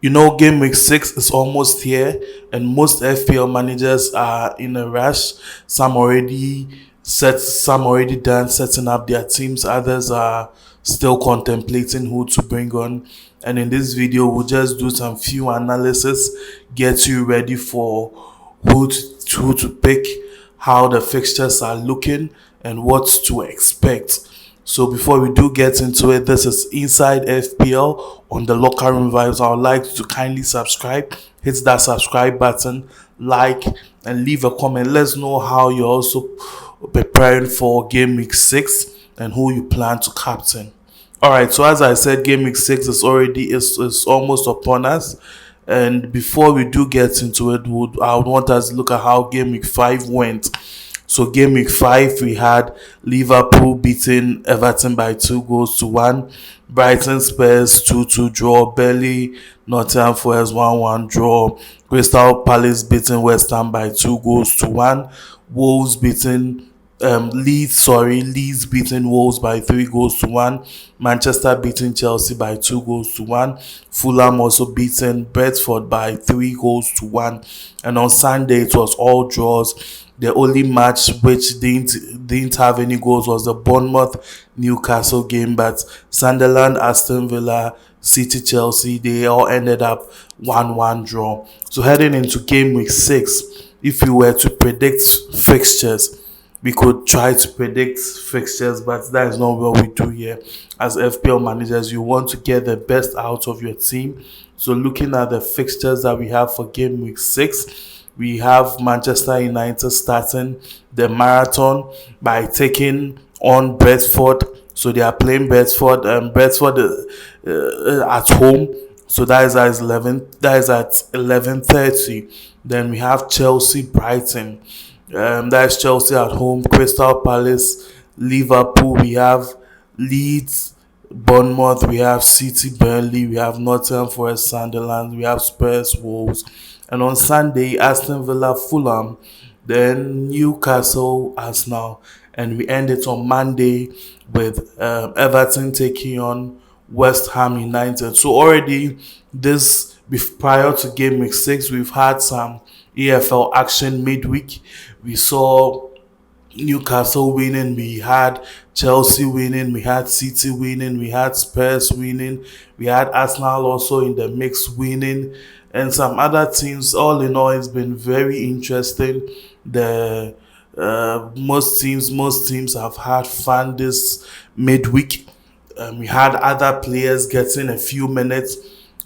Game week 6 is almost here, and most FPL managers are in a rush. Some already done setting up their teams. Others are still contemplating who to bring on. And in this video, we'll just do some few analysis, get you ready for who to pick, how the fixtures are looking, and what to expect. So before we do get into it, this is Inside FPL on the Locker Room Vibes. I would like to kindly subscribe, hit that subscribe button, like, and leave a comment. Let's know how you're also preparing for Game Week 6 and who you plan to captain. Alright, so as I said, Game Week 6 is almost upon us. And before we do get into it, I would want us to look at how Game Week 5 went. So Game Week 5, we had Liverpool beating Everton by 2-1. Brighton Spurs 2-2 draw. Burnley Nottingham Forest 1-1 draw. Crystal Palace beating West Ham by 2-1. Wolves beating Leeds beating Wolves by 3-1. Manchester beating Chelsea by 2-1. Fulham also beating Brentford by 3-1. And on Sunday it was all draws. The only match which didn't have any goals was the Bournemouth Newcastle game, but Sunderland, Aston Villa, City, Chelsea, they all ended up 1-1 draw. So heading into Game Week 6, if you were to predict fixtures, we could try to predict fixtures, but that is not what we do here. As FPL managers, you want to get the best out of your team. So looking at the fixtures that we have for Game Week 6, we have Manchester United starting the marathon by taking on Brentford. So they are playing Brentford at home. So that is at 11:30. Then we have Chelsea Brighton. That is Chelsea at home. Crystal Palace, Liverpool. We have Leeds, Bournemouth. We have City, Burnley. We have Nottingham Forest, Sunderland. We have Spurs, Wolves. And on Sunday, Aston Villa, Fulham, then Newcastle, Arsenal, and we end it on Monday with Everton taking on West Ham United. So already prior to Game Week 6, we've had some EFL action midweek. We saw Newcastle winning, we had Chelsea winning, we had City winning, we had Spurs winning, we had Arsenal also in the mix winning, and some other teams. All in all, it's been very interesting. The most teams have had fun this midweek. We had other players getting a few minutes.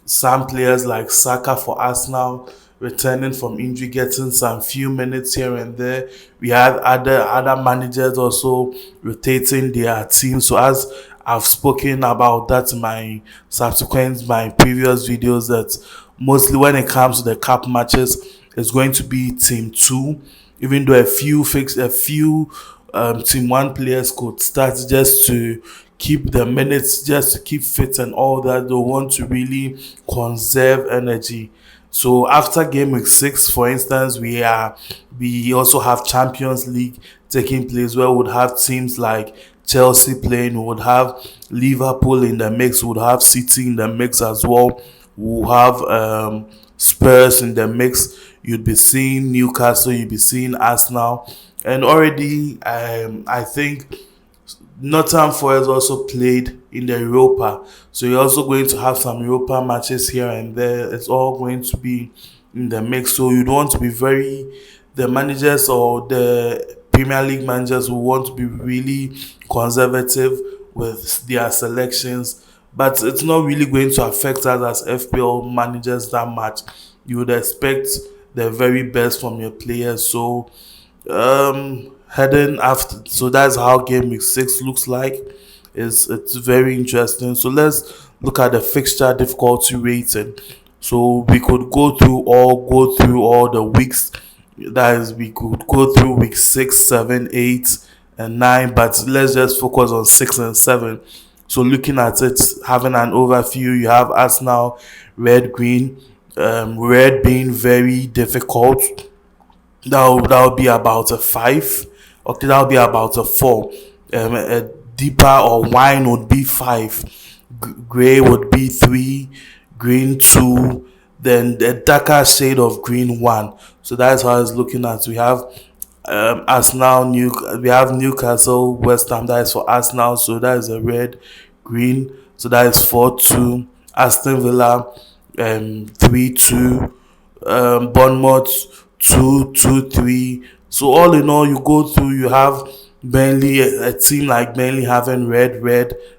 Some players like Saka for Arsenal returning from injury, getting some few minutes here and there. We had other managers also rotating their team. So as I've spoken about that in my previous videos, that mostly when it comes to the cup matches, it's going to be team 2, even though a few team 1 players could start just to keep the minutes, just to keep fit and all that. They want to really conserve energy. So after Game Week 6, for instance, we also have Champions League taking place, where we would have teams like Chelsea playing, we would have Liverpool in the mix, we would have City in the mix as well. We'll have Spurs in the mix. You'd be seeing Newcastle, you'd be seeing Arsenal. And already, I think Nottingham Forest also played in the Europa. So you're also going to have some Europa matches here and there. It's all going to be in the mix. So you'd want to be the managers or the Premier League managers who want to be really conservative with their selections. But it's not really going to affect us as FPL managers that much. You would expect the very best from your players. So so that's how Game Week 6 looks like. It's very interesting. So let's look at the fixture difficulty rating. So we could go through all the weeks. That is, we could go through week 6, 7, 8, and 9. But let's just focus on 6 and 7. So looking at it, having an overview, you have Arsenal, red, green. Red being very difficult. That'll be about a 5. Okay, that'll be about a 4. Deeper or wine would be 5. Grey would be 3. green 2, then the darker shade of green 1. So that's how it's looking at. We have Arsenal, we have Newcastle, West Ham. That is for Arsenal. So that is a red, green. So that is 4-2. Aston Villa, 3-2. Bournemouth 2-2-3. So all in all, you go through. You have Burnley, a team like Burnley having red.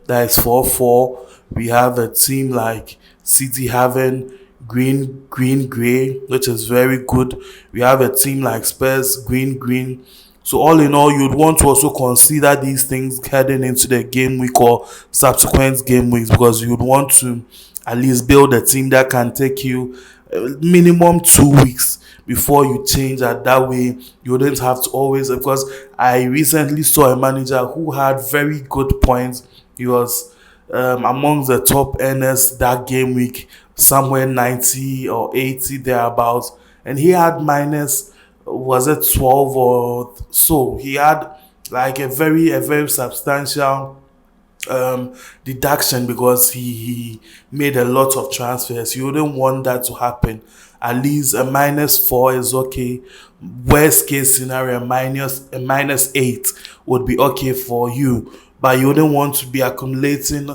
That is 4-4. We have a team like City having green, grey, which is very good. We have a team like Spurs, green. So all in all, you'd want to also consider these things heading into the game week or subsequent game weeks, because you'd want to at least build a team that can take you minimum 2 weeks before you change. That way you wouldn't have to always, because I recently saw a manager who had very good points. He was among the top earners that game week, somewhere 90 or 80 thereabouts, and he had minus, was it 12 or so. He had like a very substantial deduction because he made a lot of transfers. You wouldn't want that to happen. At least a -4 is okay. Worst case scenario, a -8 would be okay for you, but you wouldn't want to be accumulating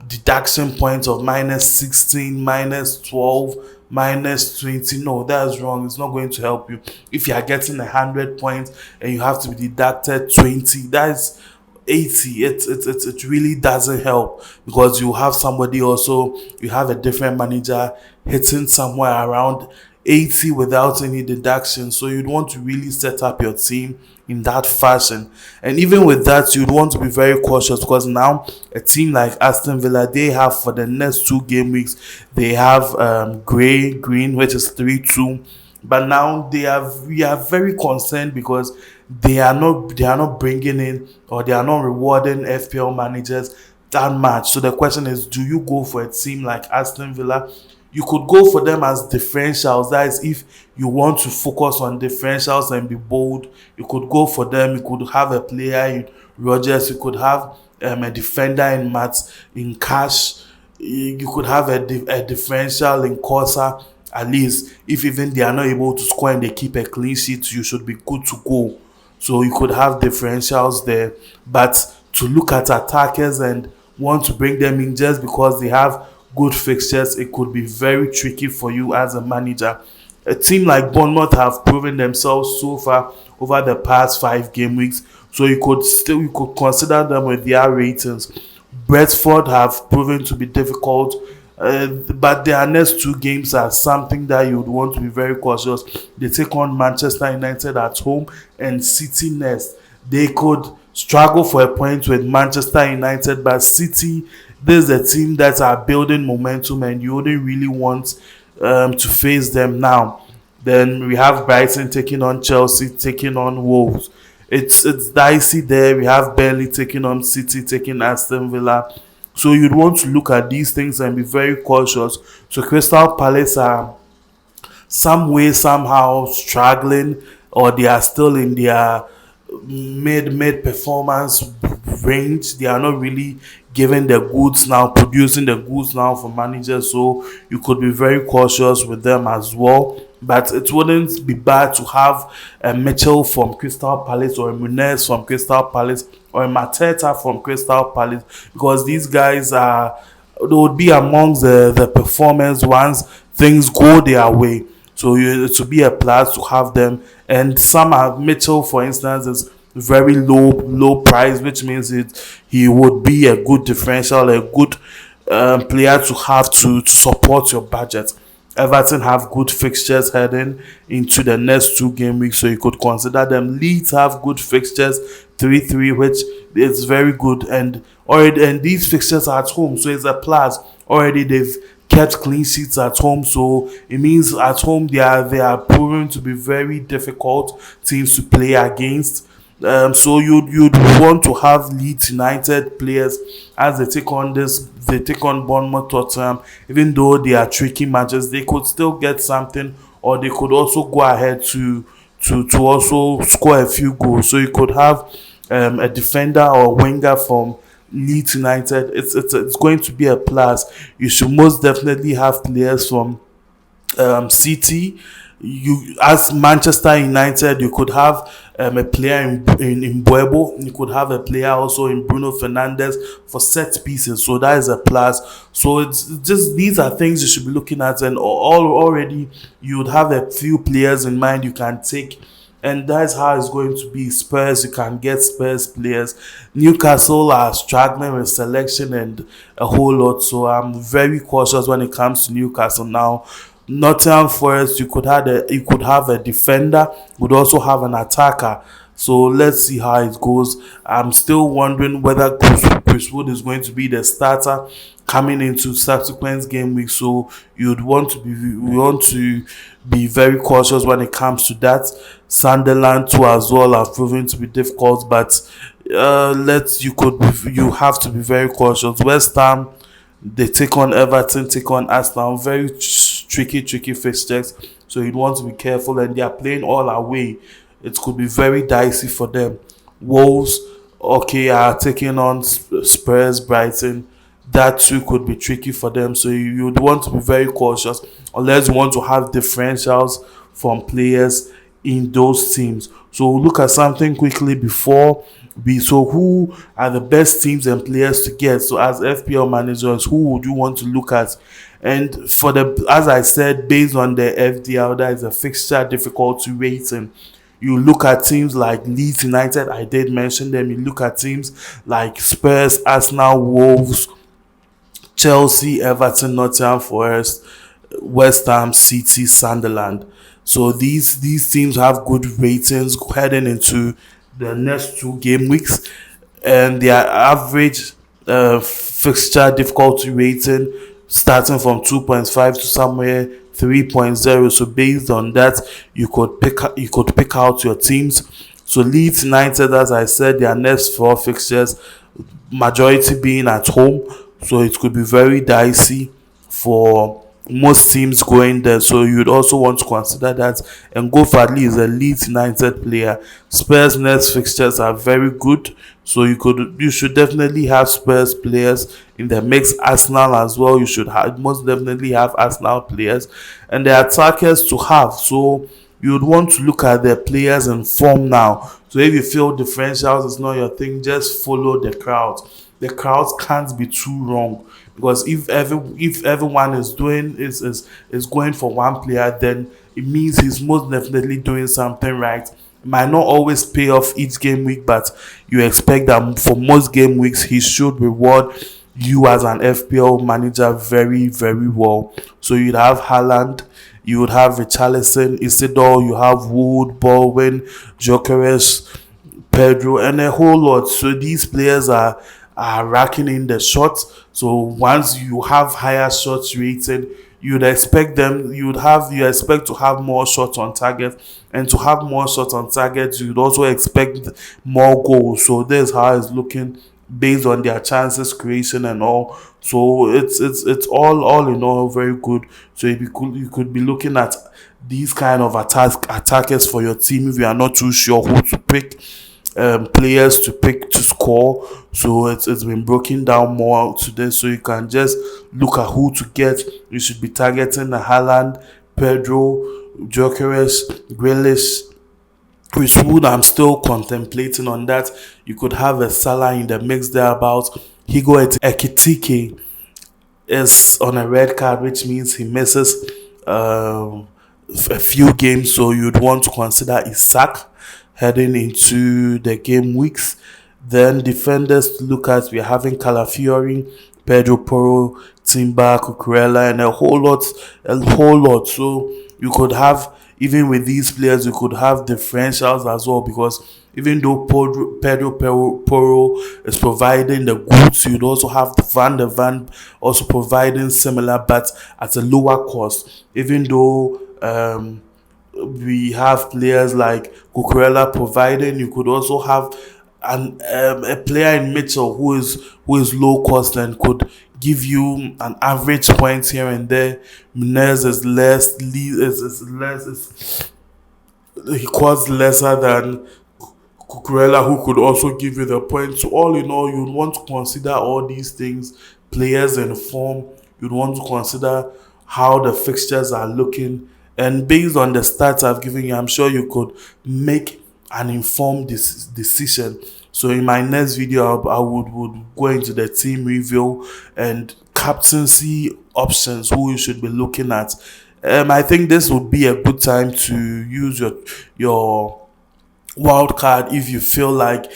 deduction points of -16, -12, -20. No, that's wrong. It's not going to help you. If you are getting 100 points and you have to be deducted 20, that's 80. It really doesn't help, because you have somebody also, you have a different manager hitting somewhere around 80 without any deduction. So you'd want to really set up your team in that fashion. And even with that, you'd want to be very cautious, because now a team like Aston Villa, they have for the next 2 game weeks, they have green, which is 3-2. But now we are very concerned because they are not bringing in, or they are not rewarding FPL managers that much. So the question is, do you go for a team like Aston Villa? You could go for them as differentials. That is, if you want to focus on differentials and be bold, you could go for them. You could have a player in Rogers. You could have a defender in in Cash. You could have a differential in Corsa. At least, if even they are not able to score and they keep a clean sheet, you should be good to go. So you could have differentials there. But to look at attackers and want to bring them in just because they have good fixtures, it could be very tricky for you as a manager. A team like Bournemouth have proven themselves so far over the past 5 game weeks, so you could consider them with their ratings. Brentford have proven to be difficult, but their next 2 games are something that you would want to be very cautious. They take on Manchester United at home and City next. They could struggle for a point with Manchester United, but City, this is a team that are building momentum, and you wouldn't really want to face them now. Then we have Brighton taking on Chelsea, taking on Wolves. It's dicey there. We have Burnley taking on City, taking Aston Villa. So you'd want to look at these things and be very cautious. So Crystal Palace are some way, somehow struggling, or they are still in their mid performance range. They are not really giving the goods now, producing the goods now for managers. So you could be very cautious with them as well. But it wouldn't be bad to have a Mitchell from Crystal Palace, or a Muniz from Crystal Palace, or a Mateta from Crystal Palace, because these guys they would be among the performance once things go their way. So it would be a plus to have them. And some are, Mitchell, for instance, is very low price, which means he would be a good differential, a good player to have to support your budget. Everton have good fixtures heading into the next 2 game weeks, so you could consider them. Leeds have good fixtures, 3-3, which is very good, and these fixtures are at home, so it's a plus. Already they've kept clean sheets at home, so it means at home they are proven to be very difficult teams to play against. So you'd want to have Leeds United players as they take on Bournemouth, Tottenham. Even though they are tricky matches, they could still get something, or they could also go ahead to also score a few goals. So you could have a defender or winger from Leeds United, it's going to be a plus. You should most definitely have players from City. You, as Manchester United, you could have a player in Buebo. You could have a player also in Bruno Fernandes for set pieces. So that is a plus. So it's just, these are things you should be looking at, and all already you would have a few players in mind you can take, and that's how it's going to be. Spurs, you can get Spurs players. Newcastle are struggling with selection and a whole lot, so I'm very cautious when it comes to Newcastle now. Nottingham Forest, you could have a defender, would also have an attacker. So let's see how it goes. I'm still wondering whether Chris Wood is going to be the starter coming into subsequent game week. So we want to be very cautious when it comes to that. Sunderland too as well are proving to be difficult, but you have to be very cautious. West Ham, they take on Everton, take on Arsenal. Very tricky fixtures. So you'd want to be careful, and they are playing all away. It could be very dicey for them. Wolves, okay, are taking on Spurs, Brighton. That too could be tricky for them. So you'd want to be very cautious unless you want to have differentials from players in those teams. So we'll look at something quickly before so who are the best teams and players to get? So as FPL managers, who would you want to look at? And for the, as I said, based on the FDL, that is a fixture difficulty rating. You look at teams like Leeds United, I did mention them. You look at teams like Spurs, Arsenal, Wolves, Chelsea, Everton, Nottingham Forest, West Ham, City, Sunderland. So these teams have good ratings heading into the next two game weeks, and their average fixture difficulty rating starting from 2.5 to somewhere 3.0. So based on that, you could pick out your teams. So Leeds United, as I said, their next four fixtures, majority being at home, so it could be very dicey for most teams going there. So you'd also want to consider that and go for at least a Leeds United player. Spurs next fixtures are very good, so you should definitely have Spurs players in the mix. Arsenal as well, you should most definitely have Arsenal players, and the attackers to have. So you would want to look at the players in form now. So if you feel differentials is not your thing, just follow the crowd. The crowd can't be too wrong, because if everyone is going for one player, then it means he's most definitely doing something right. It might not always pay off each game week, but you expect that for most game weeks he should reward you as an FPL manager very, very well. So you'd have Haaland, you would have Richarlison, Isidore, you have Wood, Baldwin, Gyökeres, Pedro, and a whole lot. So these players are racking in the shots. So once you have higher shots rating, you expect to have more shots on target, and to have more shots on target, you'd also expect more goals. So there's how it's looking based on their chances creation and all. So it's all in all very good. So you could be looking at these kind of attackers for your team if you are not too sure who to pick. Players to pick to score. So it's been broken down more today, so you can just look at who to get. You should be targeting the Haaland, Pedro, Gyökeres, Grealish. Chris Wood, I'm still contemplating on that. You could have a Salah in the mix thereabouts. Higo Ekitike is on a red card, which means he misses a few games, so you'd want to consider Isak heading into the game weeks. Then defenders to look at, we're having Calafiori, Pedro Porro, Timber, Cucurella, and a whole lot. So you could have, even with these players, you could have differentials as well, because even though Pedro Porro is providing the goods, you'd also have Van de Ven also providing similar, but at a lower cost. Even though we have players like Cucurella providing, you could also have a player in Mitchell who is low cost and could give you an average points here and there. Menez is less, he costs lesser than Cucurella, who could also give you the points. So all in all, you'd want to consider all these things, players in form. You'd want to consider how the fixtures are looking, and based on the stats I've given you, I'm sure you could make an informed decision. So in my next video, I would go into the team review and captaincy options, who you should be looking at. I think this would be a good time to use your Wildcard if you feel like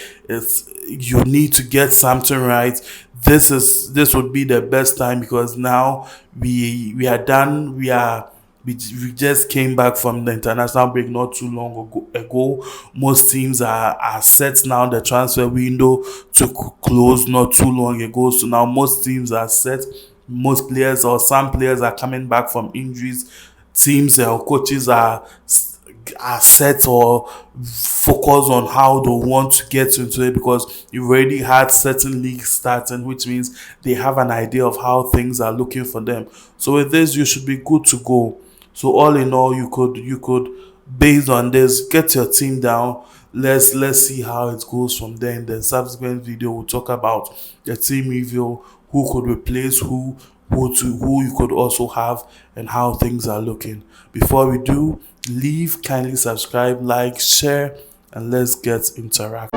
you need to get something right. This would be the best time, because now we are done. We just came back from the international break not too long ago. Most teams are set now. The transfer window took close not too long ago, so now most teams are set. Most players, or some players, are coming back from injuries. Teams and coaches are set or focus on how they want to get into it, because you've already had certain leagues starting, which means they have an idea of how things are looking for them. So with this, you should be good to go. So all in all, you could based on this, get your team down. Let's see how it goes from there. In the subsequent video, we'll talk about the team review, who could replace who you could also have, and how things are looking. Before we do leave, kindly subscribe, like, share, and let's get interactive.